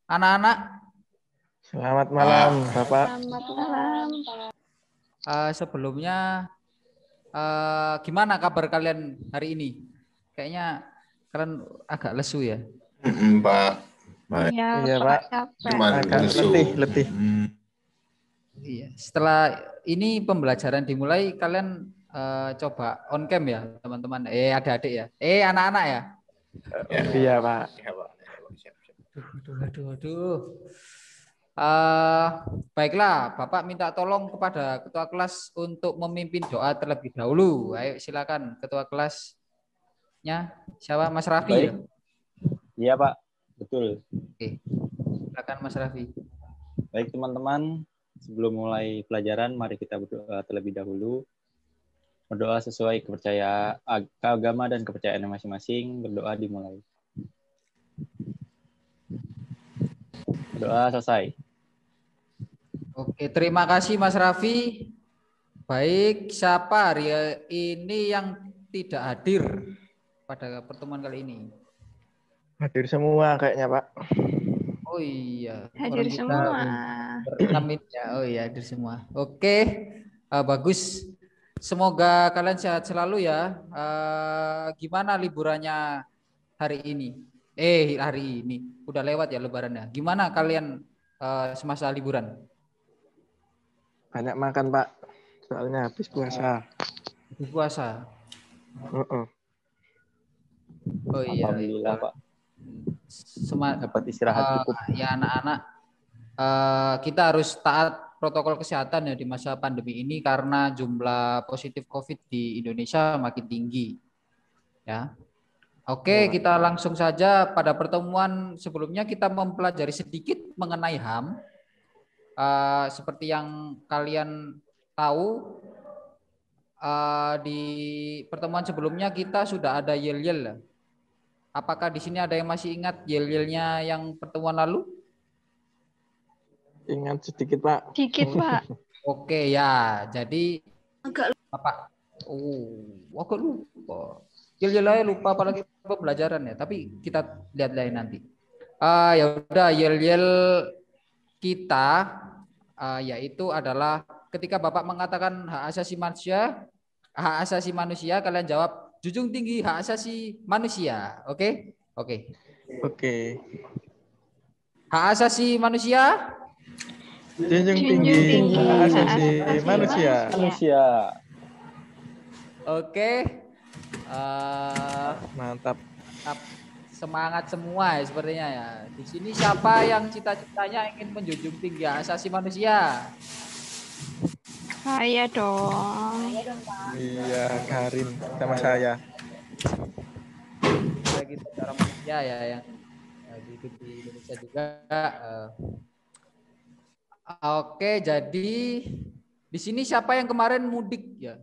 Anak-anak, Selamat malam, Bapak. Selamat malam. sebelumnya gimana kabar kalian hari ini? Kayaknya kalian agak lesu ya. Pak. Baik. Iya, Iya, Pak. Pak. Capek. Cuman Agak lesu. letih. Iya. Setelah ini pembelajaran dimulai, kalian coba on cam ya, teman-teman. Adik-adik ya. Anak-anak ya. Ya. Iya, Pak. Ya, Pak. Aduh. Baiklah, Bapak minta tolong kepada ketua kelas untuk memimpin doa terlebih dahulu. Ayo silakan ketua kelasnya. Siapa? Mas Raffi ya? Iya Pak, betul. Oke, silakan Mas Raffi. Baik teman-teman, sebelum mulai pelajaran, mari kita berdoa terlebih dahulu. Berdoa sesuai kepercayaan agama dan kepercayaan masing-masing. Berdoa dimulai. Berdoa selesai. Oke, terima kasih Mas Raffi. Baik, siapa hari ini yang tidak hadir pada pertemuan kali ini? Hadir semua kayaknya, Pak. Oh iya, Hadir orang kita semua. berenam ini ya. Oh iya, hadir semua. Oke, bagus. Semoga kalian sehat selalu ya. Gimana liburannya hari ini? Hari ini udah lewat ya lebarannya. Gimana kalian semasa liburan? Banyak makan, Pak. Soalnya habis puasa. Habis puasa. Oh iya. Alhamdulillah Pak. Dapat istirahat cukup. Ya anak-anak, kita harus taat protokol kesehatan ya di masa pandemi ini karena jumlah positif COVID di Indonesia makin tinggi. Ya. Oke, kita langsung saja pada pertemuan sebelumnya kita mempelajari sedikit mengenai HAM. Seperti yang kalian tahu, di pertemuan sebelumnya kita sudah ada yel-yel. Apakah di sini ada yang masih ingat yel-yelnya yang pertemuan lalu? Ingat sedikit, Pak. Sedikit, Pak. Oke ya, jadi Agak apa? Agak lupa. Yel-yelnya lupa apalagi pembelajaran ya. Tapi kita lihat lain nanti. Ya udah, yel-yel kita yaitu adalah ketika Bapak mengatakan hak asasi manusia, kalian jawab junjung tinggi hak asasi manusia. Oke? Oke. Hak asasi manusia. Junjung tinggi hak asasi manusia. Oke. Mantap. Semangat semua ya sepertinya ya. Di sini siapa yang cita-citanya ingin menjunjung tinggi hak asasi manusia? saya dong. Iya, Karin sama saya. Bagi saudara manusia ya yang hidup di Indonesia juga. Oke, jadi di sini siapa yang kemarin mudik ya?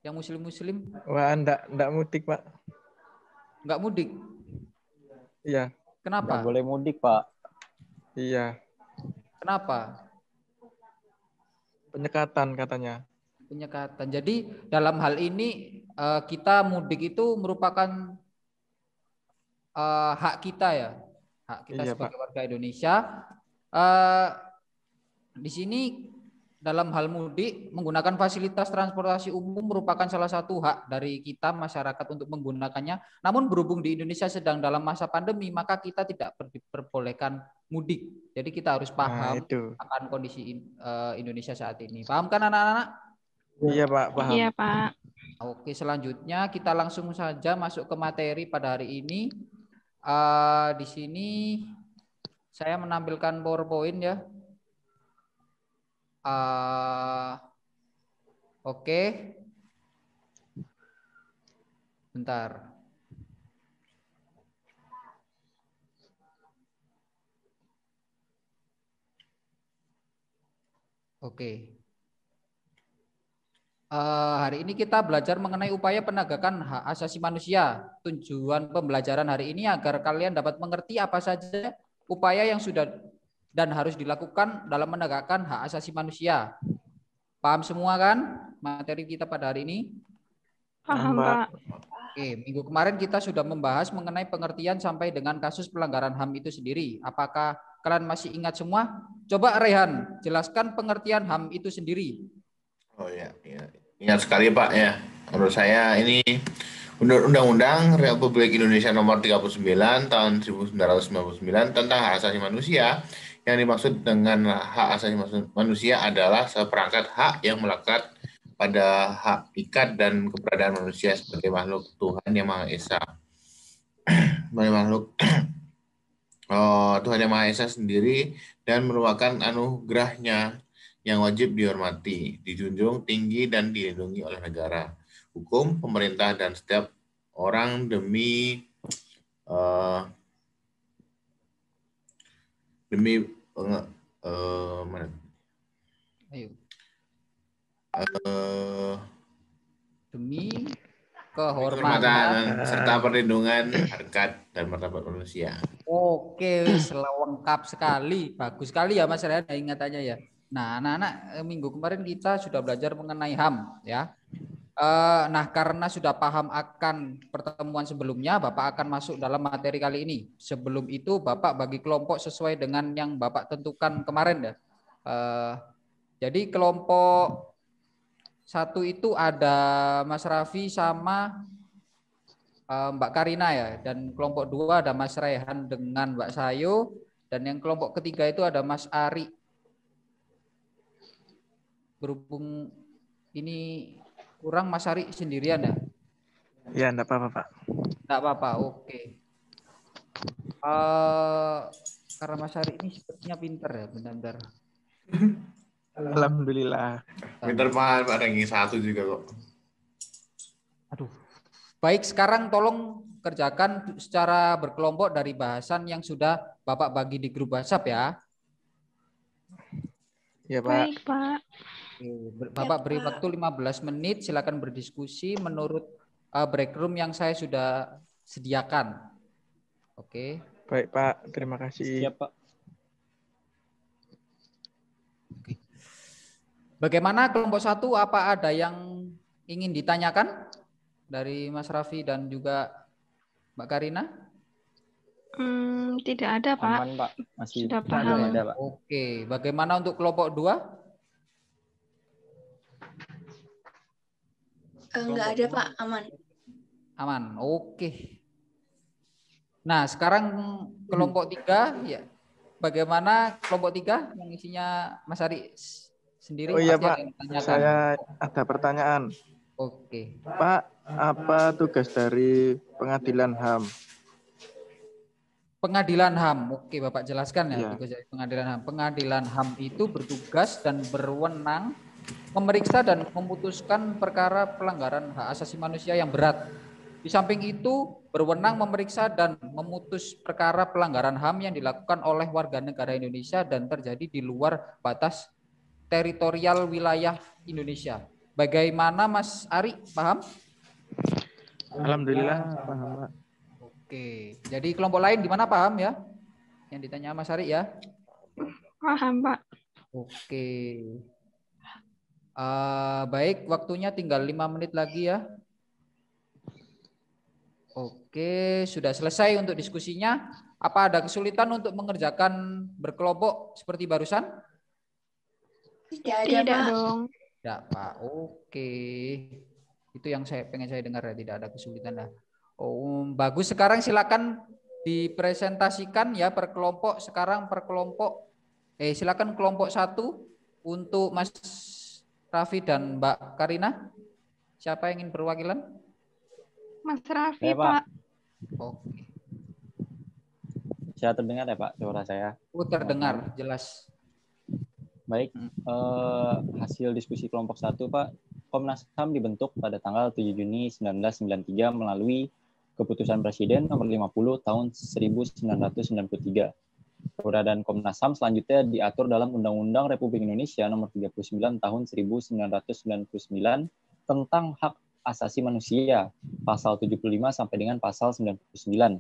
Yang muslim-muslim? Wah, enggak mudik, Pak. Enggak mudik? Iya. Kenapa? Nggak boleh mudik, Pak. Iya. Kenapa? Penyekatan katanya. Penyekatan. Jadi dalam hal ini kita mudik itu merupakan hak kita ya, hak kita Iya, sebagai Pak. warga Indonesia. Di sini dalam hal mudik menggunakan fasilitas transportasi umum merupakan salah satu hak dari kita masyarakat untuk menggunakannya. Namun berhubung di Indonesia sedang dalam masa pandemi, maka kita tidak diperbolehkan mudik. Jadi kita harus paham akan kondisi Indonesia saat ini. Paham kan anak-anak? Iya, Pak, paham. Iya, Pak. Oke, selanjutnya kita langsung saja masuk ke materi pada hari ini. Di sini saya menampilkan PowerPoint ya. Oke. Bentar. Oke. Hari ini kita belajar mengenai upaya penegakan hak asasi manusia. Tujuan pembelajaran hari ini agar kalian dapat mengerti apa saja upaya yang sudah dan harus dilakukan dalam menegakkan hak asasi manusia. Paham semua kan materi kita pada hari ini? Paham, Pak. Oke, minggu kemarin kita sudah membahas mengenai pengertian sampai dengan kasus pelanggaran HAM itu sendiri. Apakah kalian masih ingat semua? Coba Rehan, jelaskan pengertian HAM itu sendiri. Oh ya, ingat sekali Pak ya. Menurut saya ini Undang-Undang Republik Indonesia Nomor 39 Tahun 1999 tentang hak asasi manusia. Yang dimaksud dengan hak asasi manusia adalah seperangkat hak yang melekat pada hak ikat dan keberadaan manusia sebagai makhluk Tuhan Yang Maha Esa. Sebagai makhluk Tuhan Yang Maha Esa sendiri dan merupakan anugerahnya yang wajib dihormati, dijunjung tinggi dan dilindungi oleh negara, hukum, pemerintah, dan setiap orang demi demi kehormatan serta perlindungan harkat dan martabat manusia. Oke, lengkap sekali. Bagus sekali ya Mas Rehan ingatannya ya. Nah, anak-anak, minggu kemarin kita sudah belajar mengenai HAM ya. Nah, karena sudah paham akan pertemuan sebelumnya, Bapak akan masuk dalam materi kali ini. Sebelum itu, Bapak bagi kelompok sesuai dengan yang Bapak tentukan kemarin ya. Jadi kelompok 1 itu ada Mas Raffi sama Mbak Karina ya, dan kelompok 2 ada Mas Rehan dengan Mbak Sayo, dan yang kelompok ketiga itu ada Mas Ari. Berhubung ini kurang, Mas Ari sendirian ya? Ya, enggak apa-apa, Pak. Enggak apa-apa, oke. Karena Mas Ari ini sepertinya pinter ya, benar-benar. Alhamdulillah. Pinter Pak, ranking 1 juga kok. Aduh. Baik, sekarang tolong kerjakan secara berkelompok dari bahasan yang sudah Bapak bagi di grup WhatsApp ya. Ya, Pak. Baik, Pak. Bapak beri waktu 15 menit, silakan berdiskusi menurut break room yang saya sudah sediakan. Oke. Baik, Pak. Terima kasih. Siap, Pak. Oke. Bagaimana kelompok 1, apa ada yang ingin ditanyakan dari Mas Raffi dan juga Mbak Karina? Tidak ada, Pak. Aman, Pak. Masih Sudah paham. ada, Pak. Oke, bagaimana untuk kelompok 2? Enggak ada, Pak. Aman. Aman, oke. Nah, sekarang kelompok 3 ya. Bagaimana kelompok 3 yang isinya Mas Ari sendiri? Oh iya, pasti Pak. ada yang ditanyakan. Saya ada pertanyaan. Oke. Pak, apa tugas dari pengadilan HAM? Pengadilan HAM. Oke, Bapak jelaskan ya, Ya. tugas dari pengadilan HAM. Pengadilan HAM itu bertugas dan berwenang memeriksa dan memutuskan perkara pelanggaran hak asasi manusia yang berat. Di samping itu, berwenang memeriksa dan memutus perkara pelanggaran HAM yang dilakukan oleh warga negara Indonesia dan terjadi di luar batas teritorial wilayah Indonesia. Bagaimana Mas Ari, paham? Alhamdulillah, paham, Pak. Oke, jadi kelompok lain gimana, paham ya? Yang ditanya Mas Ari ya? Paham, Pak. Oke. Baik, waktunya tinggal 5 menit lagi ya. Oke, sudah selesai untuk diskusinya. Apa ada kesulitan untuk mengerjakan berkelompok seperti barusan? Tidak ada, Tidak Pak. dong. Tidak, Pak. Oke. Itu yang pengen saya dengar ya, tidak ada kesulitan dah. Oh, bagus. Sekarang silakan dipresentasikan ya per kelompok. Sekarang per kelompok. Silakan kelompok 1 untuk Mas Raffi dan Mbak Karina. Siapa yang ingin berwakilan? Mas Raffi, Ya, Pak. Pak. Oke. Saya terdengar ya, Pak, suara saya. Terdengar jelas. Baik, hasil diskusi kelompok 1, Pak. Komnas HAM dibentuk pada tanggal 7 Juni 1993 melalui Keputusan Presiden Nomor 50 Tahun 1993. Keberadaan Komnas HAM selanjutnya diatur dalam Undang-Undang Republik Indonesia Nomor 39 Tahun 1999 tentang hak asasi manusia, pasal 75 sampai dengan pasal 99.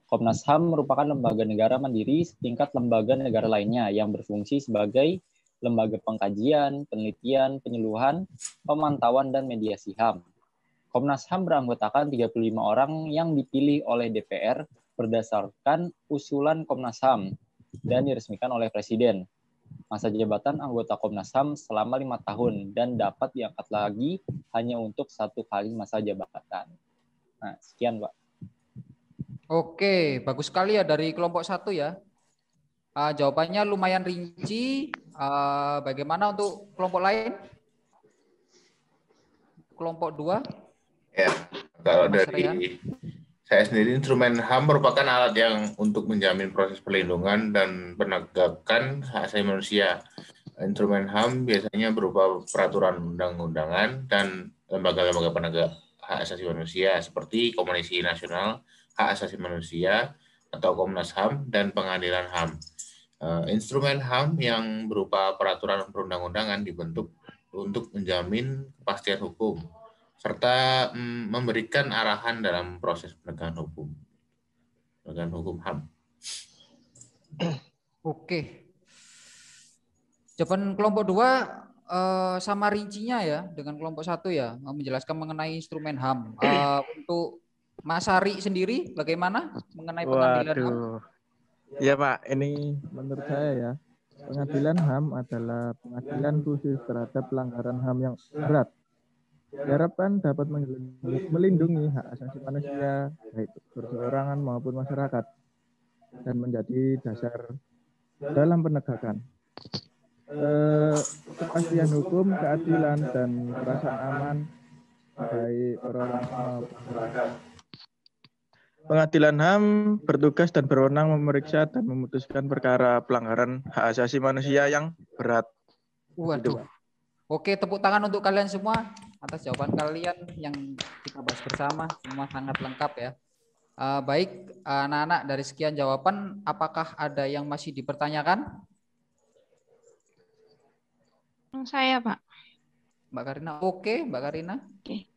Komnas HAM merupakan lembaga negara mandiri setingkat lembaga negara lainnya yang berfungsi sebagai lembaga pengkajian, penelitian, penyuluhan, pemantauan, dan mediasi HAM. Komnas HAM beranggotakan 35 orang yang dipilih oleh DPR berdasarkan usulan Komnas HAM. dan diresmikan oleh Presiden. Masa jabatan anggota Komnas HAM selama 5 tahun dan dapat diangkat lagi hanya untuk 1 kali masa jabatan. Nah, sekian, Pak. Oke, bagus sekali ya dari kelompok 1 ya. Jawabannya lumayan rinci. Bagaimana untuk kelompok lain? Kelompok 2? Ya, kalau Mas dari Rehan? saya sendiri, instrumen HAM merupakan alat yang untuk menjamin proses perlindungan dan penegakan hak asasi manusia. Instrumen HAM biasanya berupa peraturan undang-undangan dan lembaga-lembaga penegak hak asasi manusia seperti Komisi Nasional Hak Asasi Manusia atau Komnas HAM dan Pengadilan HAM. Instrumen HAM yang berupa peraturan perundang-undangan dibentuk untuk menjamin kepastian hukum serta memberikan arahan dalam proses penegakan hukum HAM. Oke. Jawaban kelompok 2 sama rincinya ya dengan kelompok 1 ya, menjelaskan mengenai instrumen HAM. Untuk Mas Ari sendiri bagaimana mengenai pengadilan HAM? Waduh. Ya Pak, ini menurut saya ya, pengadilan HAM adalah pengadilan khusus terhadap pelanggaran HAM yang berat. Diharapkan dapat melindungi hak asasi manusia, baik perseorangan maupun masyarakat, dan menjadi dasar dalam penegakan kepastian hukum, keadilan, dan perasaan aman baik perorangan maupun masyarakat. Pengadilan HAM bertugas dan berwenang memeriksa dan memutuskan perkara pelanggaran hak asasi manusia yang berat. Waduh. Oke, tepuk tangan untuk kalian semua atas jawaban kalian yang kita bahas bersama. Semua sangat lengkap ya. Baik, anak-anak, dari sekian jawaban, apakah ada yang masih dipertanyakan? Saya, Pak. Mbak Karina, oke, Mbak Karina. Oke.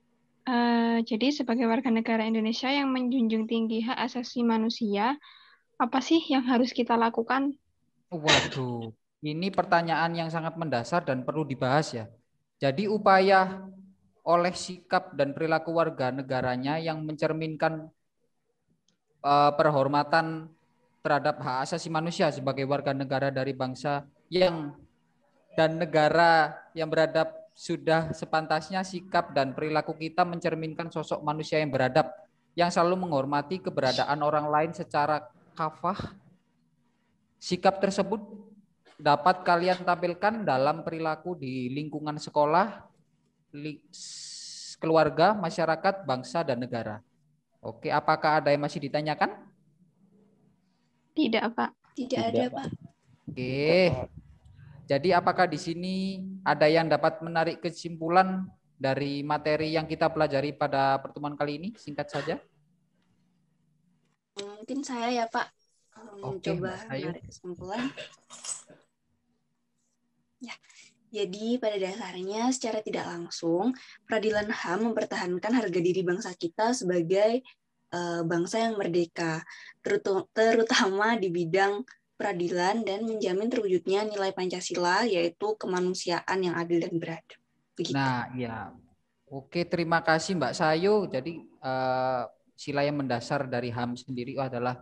Jadi sebagai warga negara Indonesia yang menjunjung tinggi hak asasi manusia, apa sih yang harus kita lakukan? Waduh, ini pertanyaan yang sangat mendasar dan perlu dibahas ya. Jadi upaya oleh sikap dan perilaku warga negaranya yang mencerminkan perhormatan terhadap hak asasi manusia sebagai warga negara dari bangsa yang dan negara yang beradab, sudah sepantasnya sikap dan perilaku kita mencerminkan sosok manusia yang beradab, yang selalu menghormati keberadaan orang lain secara kafah. Sikap tersebut dapat kalian tampilkan dalam perilaku di lingkungan sekolah, keluarga, masyarakat, bangsa, dan negara. Oke, apakah ada yang masih ditanyakan? Tidak, Pak. Tidak ada, Pak. Oke. Jadi apakah di sini ada yang dapat menarik kesimpulan dari materi yang kita pelajari pada pertemuan kali ini? Singkat saja. Mungkin saya ya, Pak. Oke, Coba Mbak Sayu. menarik kesimpulan. Ya, jadi pada dasarnya secara tidak langsung peradilan HAM mempertahankan harga diri bangsa kita sebagai bangsa yang merdeka, terutama di bidang peradilan dan menjamin terwujudnya nilai Pancasila, yaitu kemanusiaan yang adil dan beradab. Begitu. Nah, ya. Oke, terima kasih Mbak Sayu. Jadi sila yang mendasar dari HAM sendiri adalah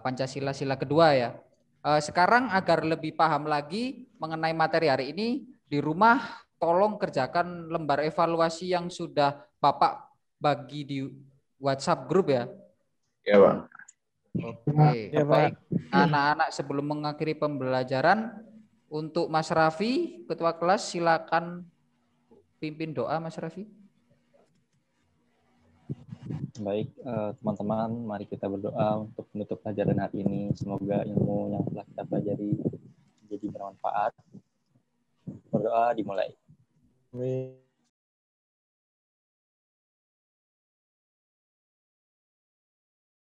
Pancasila, sila kedua ya. Sekarang agar lebih paham lagi mengenai materi hari ini, di rumah tolong kerjakan lembar evaluasi yang sudah Bapak bagi di WhatsApp grup ya. Ya, Pak. Oke, Ya, baik. Anak-anak, sebelum mengakhiri pembelajaran, untuk Mas Raffi, Ketua kelas, silakan pimpin doa, Mas Raffi. Baik, teman-teman, mari kita berdoa untuk menutup pelajaran hari ini. Semoga ilmu yang telah kita pelajari menjadi bermanfaat. Berdoa dimulai. Amin.